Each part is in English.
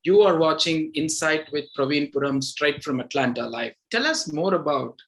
You are watching Insight with Praveen Puram straight from Atlanta live. Tell us more about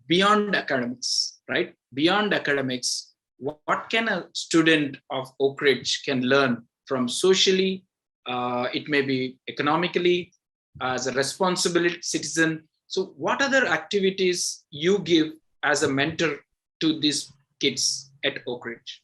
beyond academics, right? Beyond academics, what can a student of Oakridge can learn from socially, it may be economically, as a responsible citizen. So what other activities you give as a mentor to these kids at Oakridge?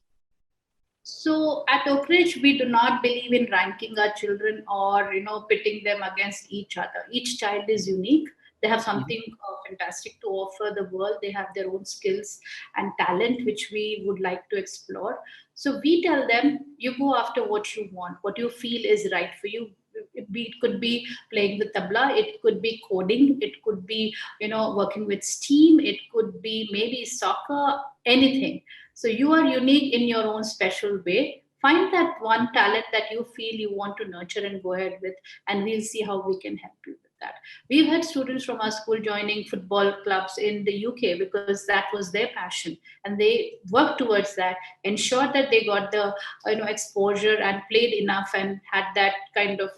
So at Oakridge, we do not believe in ranking our children or pitting them against each other. Each child is unique. They have something fantastic to offer the world. They have their own skills and talent, which we would like to explore. So we tell them, you go after what you want, what you feel is right for you. It could be playing the tabla, it could be coding, it could be working with steam, it could be maybe soccer, anything. So you are unique in your own special way. Find that one talent that you feel you want to nurture and go ahead with, and we'll see how we can help you with that. We've had students from our school joining football clubs in the UK because that was their passion, and they worked towards that, ensured that they got the exposure and played enough and had that kind of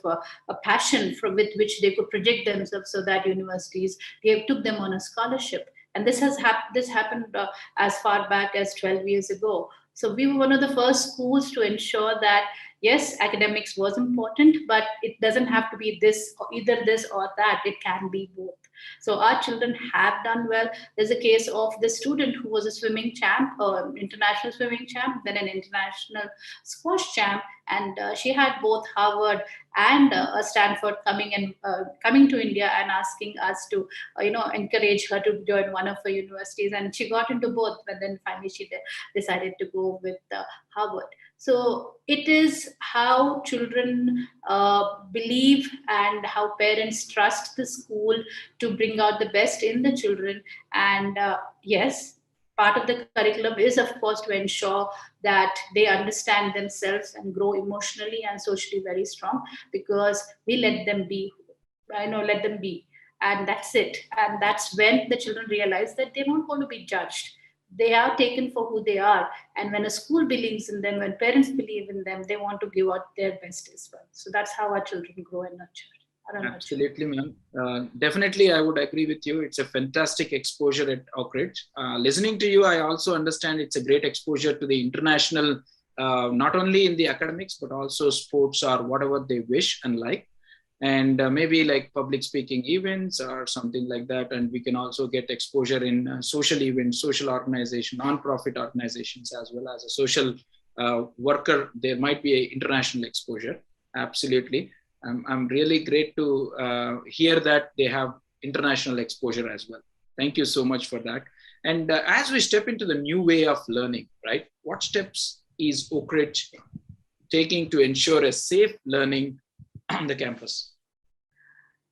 a passion with which they could project themselves, so that universities took them on a scholarship. And this happened as far back as 12 years ago. So we were one of the first schools to ensure that yes, academics was important, but it doesn't have to be this or either this or that. It can be both. So our children have done well. There's a case of the student who was a swimming champ, international swimming champ, then an international squash champ, and she had both Harvard and Stanford coming to India and asking us to encourage her to join one of her universities, and she got into both, but then finally she decided to go with Harvard. So it is how children believe and how parents trust the school to bring out the best in the children. And yes, part of the curriculum is, of course, to ensure that they understand themselves and grow emotionally and socially very strong, because we let them be, let them be. And that's it. And that's when the children realize that they're not going to be judged. They are taken for who they are. And when a school believes in them, when parents believe in them, they want to give out their best as well. So that's how our children grow and nurture. Absolutely, ma'am. Definitely, I would agree with you. It's a fantastic exposure at Oakridge. Listening to you, I also understand it's a great exposure to the international, not only in the academics, but also sports or whatever they wish and like. And maybe like public speaking events or something like that. And we can also get exposure in social events, social organization, non-profit organizations, as well as a social worker. There might be an international exposure. Absolutely. I'm really great to hear that they have international exposure as well. Thank you so much for that. And as we step into the new way of learning, right? What steps is Oakridge taking to ensure a safe learning on the campus?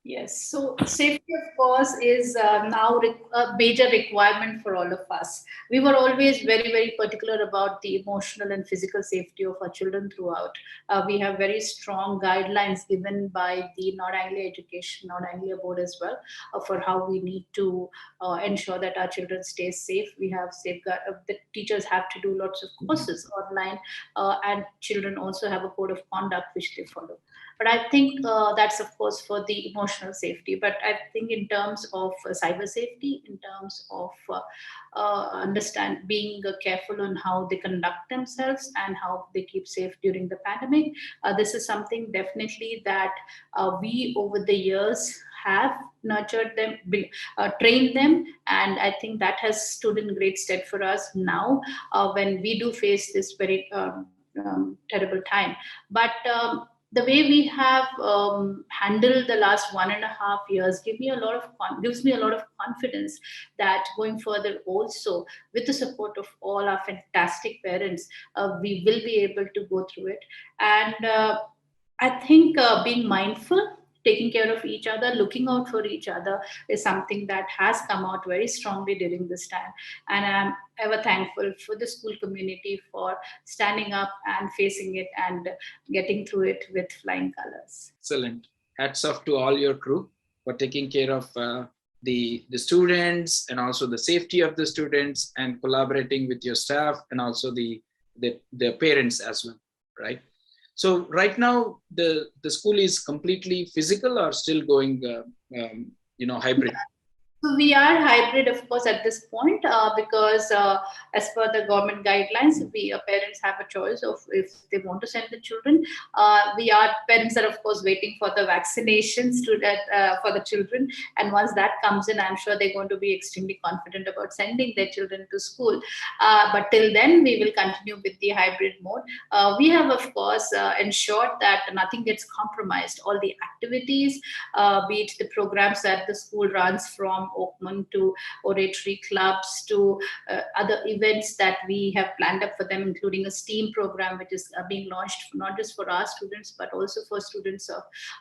Yes, so safety, of course, is now a major requirement for all of us. We were always very, very particular about the emotional and physical safety of our children throughout. We have very strong guidelines given by the Nord Anglia Education, Nord Anglia Board as well, for how we need to ensure that our children stay safe. We have safeguard. The teachers have to do lots of courses online, and children also have a code of conduct which they follow. But I think that's, of course, for the emotional safety. But I think in terms of cyber safety, in terms of being careful on how they conduct themselves and how they keep safe during the pandemic, this is something definitely that we over the years have nurtured them, trained them, and I think that has stood in great stead for us now when we do face this very terrible time. But the way we have handled the last 1.5 years gives me a lot of confidence that going further also, with the support of all our fantastic parents, we will be able to go through it. And I think being mindful, taking care of each other, looking out for each other is something that has come out very strongly during this time. And I'm ever thankful for the school community for standing up and facing it and getting through it with flying colors. Excellent. Hats off to all your crew for taking care of the students and also the safety of the students and collaborating with your staff and also the parents as well, right? So right now, the school is completely physical or still going, hybrid? So we are hybrid, of course, at this point, because as per the government guidelines, we parents have a choice of if they want to send the children. We are parents are, of course, waiting for the vaccinations to that for the children, and once that comes in, I'm sure they're going to be extremely confident about sending their children to school. But till then, we will continue with the hybrid mode. We have, of course, ensured that nothing gets compromised. All the activities, be it the programs that the school runs from Oakman to oratory clubs to other events that we have planned up for them, including a STEAM program, which is being launched not just for our students, but also for students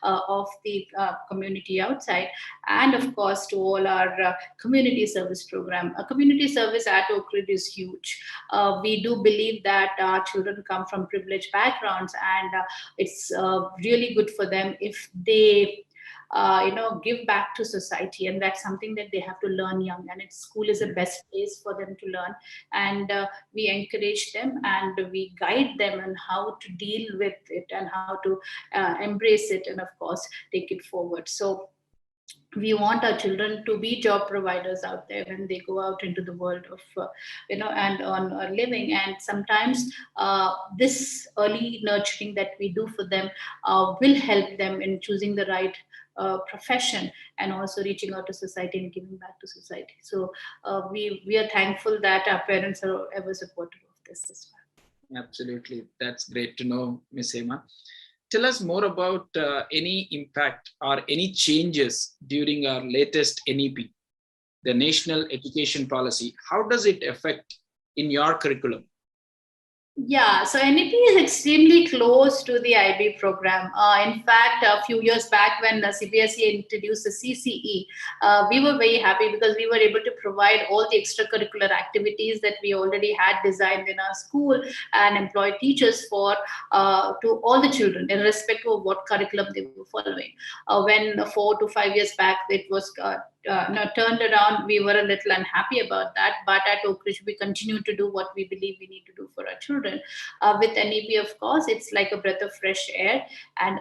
of the community outside. And of course, to all our community service program. A community service at Oakridge is huge. We do believe that our children come from privileged backgrounds, and it's really good for them if they give back to society, and that's something that they have to learn young, and school is the best place for them to learn. And we encourage them and we guide them on how to deal with it and how to embrace it, and of course take it forward. So we want our children to be job providers out there when they go out into the world of and on a living. And sometimes this early nurturing that we do for them will help them in choosing the right profession, and also reaching out to society and giving back to society. So we are thankful that our parents are ever supportive of this as well. Absolutely, that's great to know, Ms. Hema. Tell us more about any impact or any changes during our latest NEP, the National Education Policy. How does it affect in your curriculum? Yeah, so NEP is extremely close to the IB program. In fact, a few years back when the CBSE introduced the CCE, we were very happy because we were able to provide all the extracurricular activities that we already had designed in our school and employ teachers for to all the children, irrespective of what curriculum they were following. When 4 to 5 years back, it was turned around, we were a little unhappy about that. But at Oakridge, we continue to do what we believe we need to do for our children. With NEP, of course, it's like a breath of fresh air, and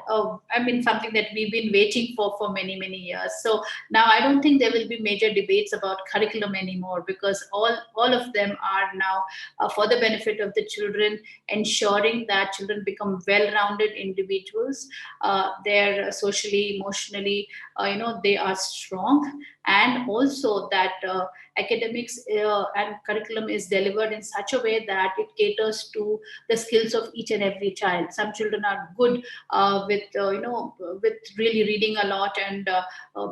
something that we've been waiting for many, many years. So now I don't think there will be major debates about curriculum anymore, because all of them are now for the benefit of the children, ensuring that children become well-rounded individuals. They're socially, emotionally, they are strong, and also that academics and curriculum is delivered in such a way that it caters to the skills of each and every child. Some children are good with really reading a lot and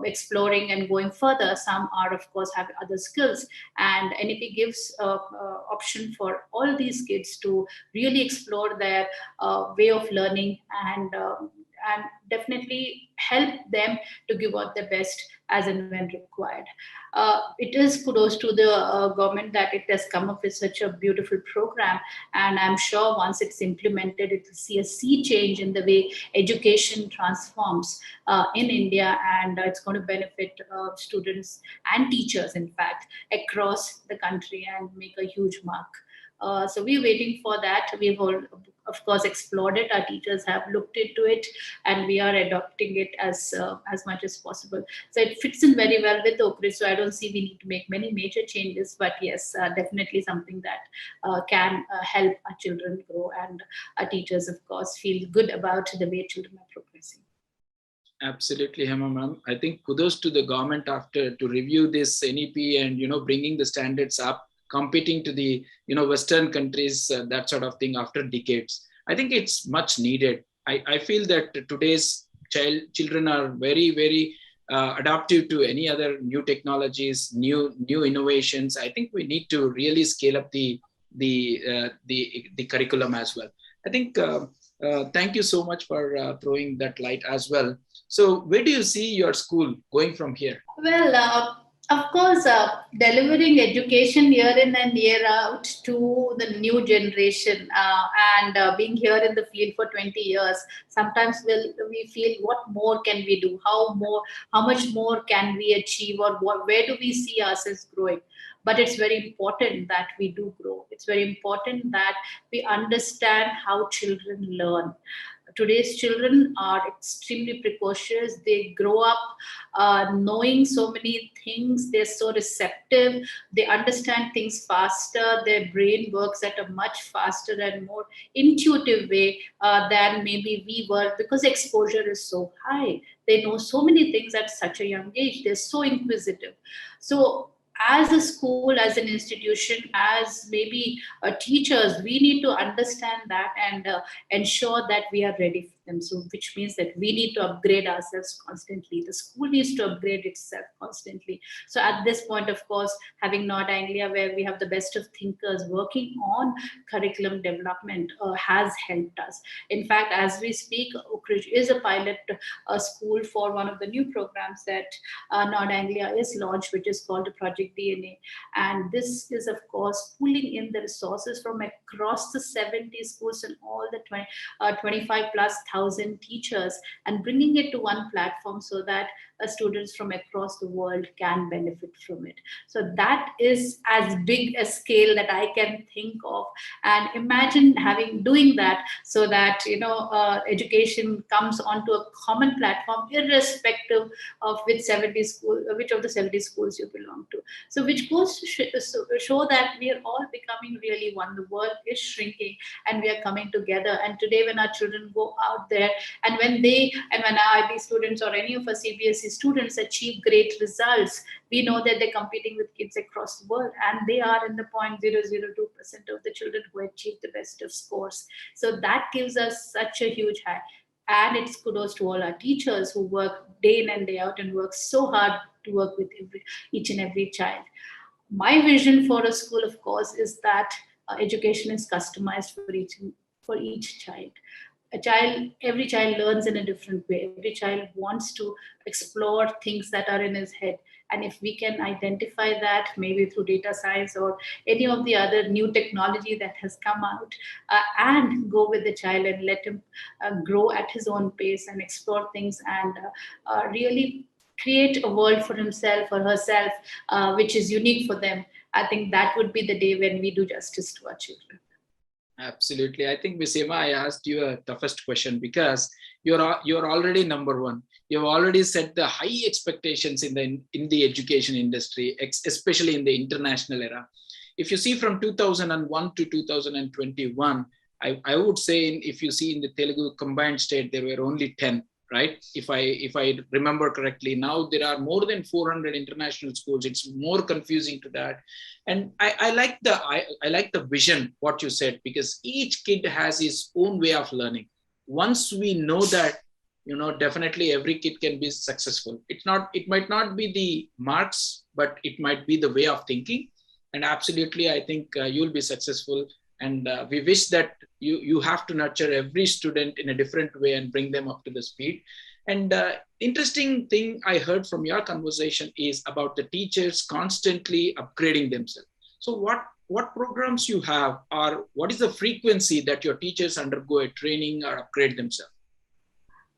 exploring and going further. Some are, of course, have other skills, and NEP gives option for all these kids to really explore their way of learning, and definitely help them to give out their best as and when required. It is kudos to the government that it has come up with such a beautiful program, and I'm sure once it's implemented, it will see a sea change in the way education transforms in India, and it's going to benefit students and teachers, in fact, across the country, and make a huge mark. So we're waiting for that. We've all, of course, explored it. Our teachers have looked into it, and we are adopting it as much as possible. So it fits in very well with Oakridge. So I don't see we need to make many major changes, but yes, definitely something that can help our children grow, and our teachers, of course, feel good about the way children are progressing. Absolutely, Hema ma'am. I think kudos to the government after to review this NEP and bringing the standards up, competing to the Western countries, that sort of thing after decades. I think it's much needed. I feel that today's children are very, very adaptive to any other new technologies, new innovations. I think we need to really scale up the curriculum as well. I think thank you so much for throwing that light as well. So where do you see your school going from here? Well, of course, delivering education year in and year out to the new generation, and being here in the field for 20 years, sometimes we feel, what more can we do? How much more can we achieve, or where do we see ourselves growing? but it's very important that we do grow. It's very important that we understand how children learn. Today's children are extremely precocious. They grow up knowing so many things. They're so receptive. They understand things faster. Their brain works at a much faster and more intuitive way than maybe we were, because exposure is so high. They know so many things at such a young age. They're so inquisitive. So as a school, as an institution, as maybe teachers, we need to understand that and ensure that we are ready for them. So which means that we need to upgrade ourselves constantly. The school needs to upgrade itself constantly. So at this point, of course, having Nord Anglia, where we have the best of thinkers working on curriculum development, has helped us. In fact, as we speak, Oakridge is a pilot school for one of the new programs that Nord Anglia is launched, which is called the Project DNA. And this is, of course, pulling in the resources from across the 70 schools and all the 25 plus thousand teachers, and bringing it to one platform so that students from across the world can benefit from it. So that is as big a scale that I can think of. And imagine doing that so that, education comes onto a common platform, irrespective of which of the 70 schools you belong to. So which goes to show that we are all becoming really one. The world is shrinking and we are coming together. And today when our children go out there, and when our IB students or any of our CBSE students achieve great results, we know that they're competing with kids across the world, and they are in the 0.002% of the children who achieve the best of scores. So that gives us such a huge high. And it's kudos to all our teachers who work day in and day out and work so hard to work with each and every child. My vision for a school, of course, is that education is customized for each child. Every child learns in a different way. Every child wants to explore things that are in his head. And if we can identify that, maybe through data science or any of the other new technology that has come out, and go with the child and let him grow at his own pace and explore things, and really create a world for himself or herself, which is unique for them, I think that would be the day when we do justice to our children. Absolutely. I think, Ms. Hema, I asked you a toughest question because you're already number one. You've already set the high expectations in the education industry, especially in the international era. If you see from 2001 to 2021, I would say if you see in the Telugu combined state, there were only 10. Right? If I remember correctly, now there are more than 400 international schools. It's more confusing to that. And I like the vision, what you said, because each kid has his own way of learning. Once we know that, definitely every kid can be successful. It might not be the marks, but it might be the way of thinking. And absolutely, I think you'll be successful. And we wish that you have to nurture every student in a different way and bring them up to the speed. And interesting thing I heard from your conversation is about the teachers constantly upgrading themselves. So what programs you have, or what is the frequency that your teachers undergo a training or upgrade themselves?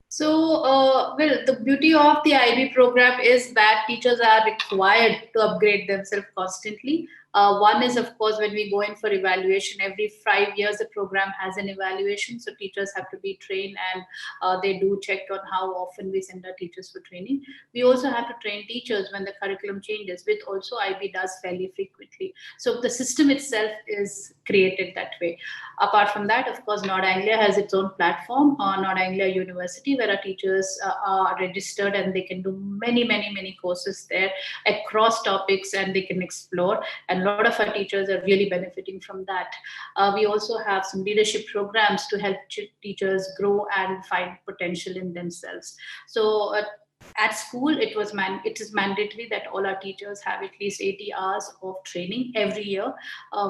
So, the beauty of the IB program is that teachers are required to upgrade themselves constantly. One is, of course, when we go in for evaluation, every 5 years, the program has an evaluation. So teachers have to be trained, and they do check on how often we send our teachers for training. We also have to train teachers when the curriculum changes, which also IB does fairly frequently. So the system itself is created that way. Apart from that, of course, Nord Anglia has its own platform, Nord Anglia University, where our teachers are registered and they can do many courses there across topics, and they can explore. And a lot of our teachers are really benefiting from that. We also have some leadership programs to help teachers grow and find potential in themselves. So at school, it is mandatory that all our teachers have at least 80 hours of training every year.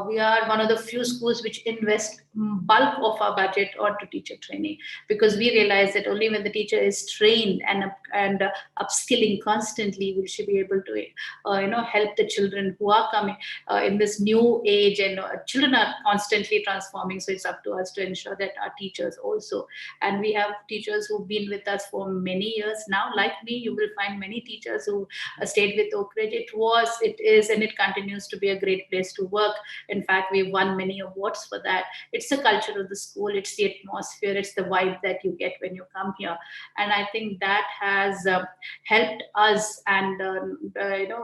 We are one of the few schools which invest bulk of our budget onto teacher training, because we realize that only when the teacher is trained and upskilling constantly will she be able to help the children who are coming in this new age. And children are constantly transforming, so it's up to us to ensure that our teachers also, and we have teachers who've been with us for many years now. Like me, you will find many teachers who stayed with Oakridge. It is, and it continues to be a great place to work. In fact, we've won many awards for that. It's the culture of the school, it's the atmosphere, it's the vibe that you get when you come here. And I think that has helped us and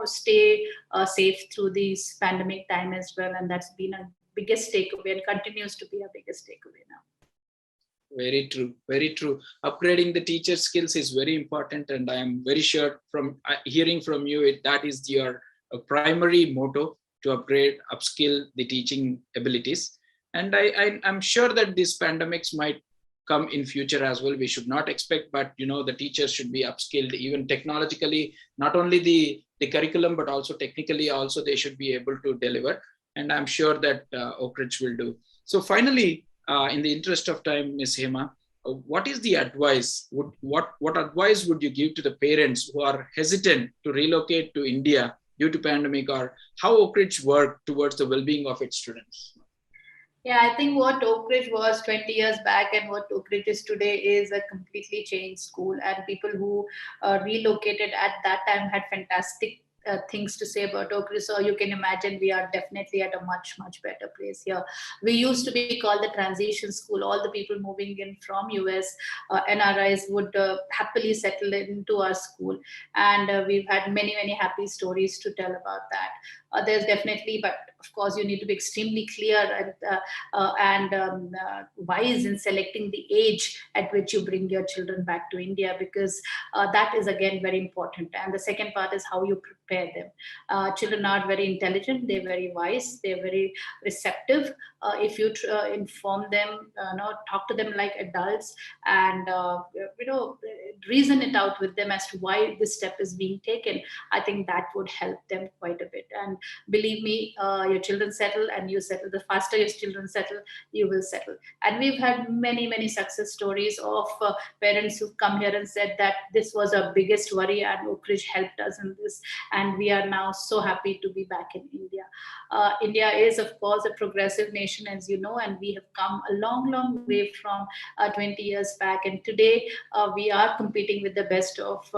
stay safe through this pandemic time as well. And that's been a biggest takeaway and continues to be our biggest takeaway now. Very true, very true. Upgrading the teacher skills is very important, and I am very sure from hearing from you, that is your primary motto, to upskill the teaching abilities. And I'm sure that these pandemics might come in future as well. We should not expect, but the teachers should be upskilled even technologically, not only the curriculum, but also technically also they should be able to deliver. And I'm sure that Oakridge will do. So finally, in the interest of time, Ms. Hema, what is the advice? What advice would you give to the parents who are hesitant to relocate to India due to pandemic, or how Oakridge worked towards the well-being of its students? Yeah, I think what Oakridge was 20 years back and what Oakridge is today is a completely changed school. And people who relocated at that time had fantastic things to say about Oakridge. So you can imagine we are definitely at a much, much better place here. We used to be called the transition school. All the people moving in from US, NRIs would happily settle into our school. And we've had many, many happy stories to tell about that. There's definitely, but of course, you need to be extremely clear and wise in selecting the age at which you bring your children back to India, because that is again very important. And the second part is how you prepare them. Children are very intelligent, they're very wise, they're very receptive. If you inform them, talk to them like adults, and reason it out with them as to why this step is being taken, I think that would help them quite a bit. And believe me, your children settle and you settle. The faster your children settle, you will settle. And we've had many, many success stories of parents who've come here and said that this was our biggest worry and Oakridge helped us in this. And we are now so happy to be back in India. India is, of course, a progressive nation, as you know, and we have come a long, long way from 20 years back. And today we are competing with the best of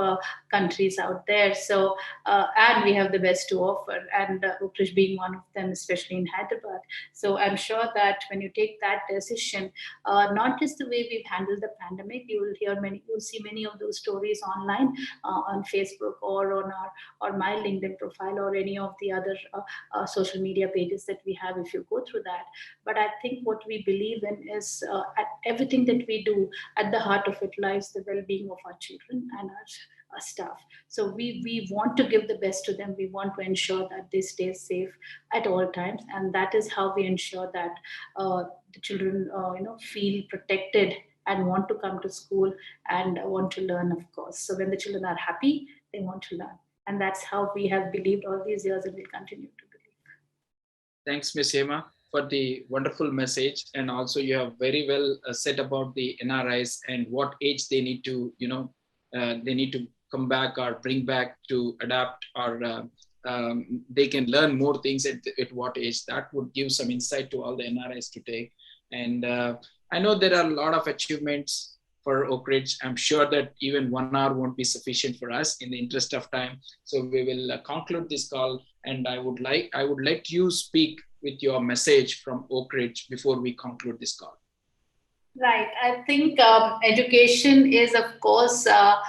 countries out there. So, and we have the best to offer. And Oakridge being one of them, especially in Hyderabad. So I'm sure that when you take that decision, not just the way we've handled the pandemic, you'll see many of those stories online on Facebook or on my LinkedIn profile or any of the other social media pages that we have if you go through that. But I think what we believe in is at everything that we do, at the heart of it lies the well-being of our children and our staff. So we want to give the best to them. We want to ensure that they stay safe at all times, and that is how we ensure that the children feel protected and want to come to school and want to learn, of course. So when the children are happy, they want to learn, and that's how we have believed all these years and will continue to believe. Thanks, Ms. Hema, for the wonderful message, and also you have very well said about the NRIs and what age they need to come back or bring back to adapt, or they can learn more things at what age. That would give some insight to all the NRIs to take. And I know there are a lot of achievements for Oakridge. I'm sure that even 1 hour won't be sufficient for us in the interest of time. So we will conclude this call, and I would like you speak with your message from Oakridge before we conclude this call. Right. I think education is, of course, a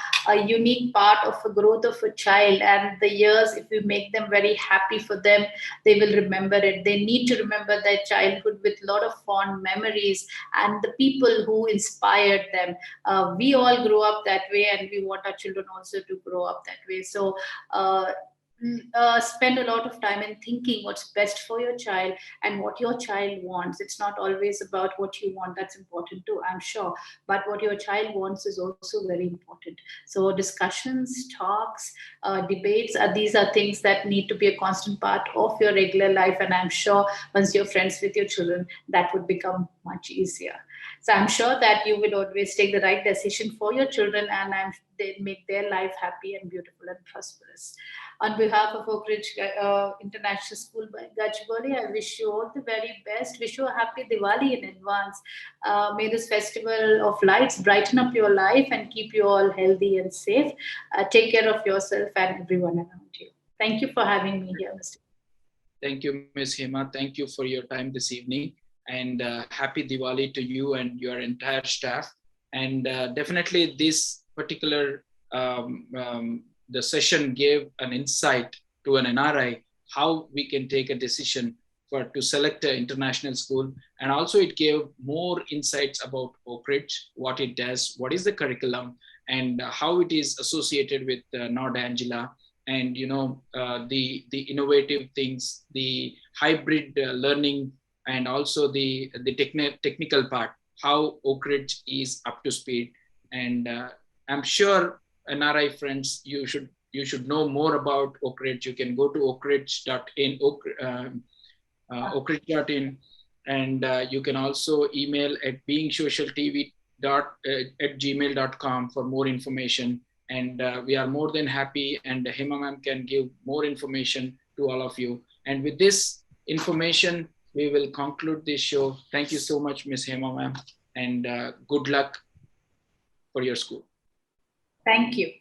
unique part of the growth of a child. And the years, if we make them very happy for them, they will remember it. They need to remember their childhood with a lot of fond memories and the people who inspired them. We all grew up that way, and we want our children also to grow up that way. So spend a lot of time in thinking what's best for your child and what your child wants. It's not always about what you want. That's important too, I'm sure. But what your child wants is also very important. So discussions, talks, debates, these are things that need to be a constant part of your regular life. And I'm sure once you're friends with your children, that would become much easier. So I'm sure that you will always take the right decision for your children, and they make their life happy and beautiful and prosperous. On behalf of Oakridge International School Gachibowli, I wish you all the very best. Wish you a happy Diwali in advance. May this festival of lights brighten up your life and keep you all healthy and safe. Take care of yourself and everyone around you. Thank you for having me here, Mr. Thank you, Ms. Hema. Thank you for your time this evening. And happy Diwali to you and your entire staff. And definitely this particular the session gave an insight to an NRI how we can take a decision to select an international school. And also it gave more insights about Oakridge, what it does, what is the curriculum, and how it is associated with Nord Angela, and the innovative things, the hybrid learning, and also the technical part, how Oakridge is up to speed. And I'm sure NRI friends, you should know more about Oakridge. You can go to oakridge.in, oakridge.in, and you can also email at beingsocialtv@gmail.com for more information. And we are more than happy, and Hema ma'am can give more information to all of you. And with this information, we will conclude this show. Thank you so much, Ms. Hema ma'am, and good luck for your school. Thank you.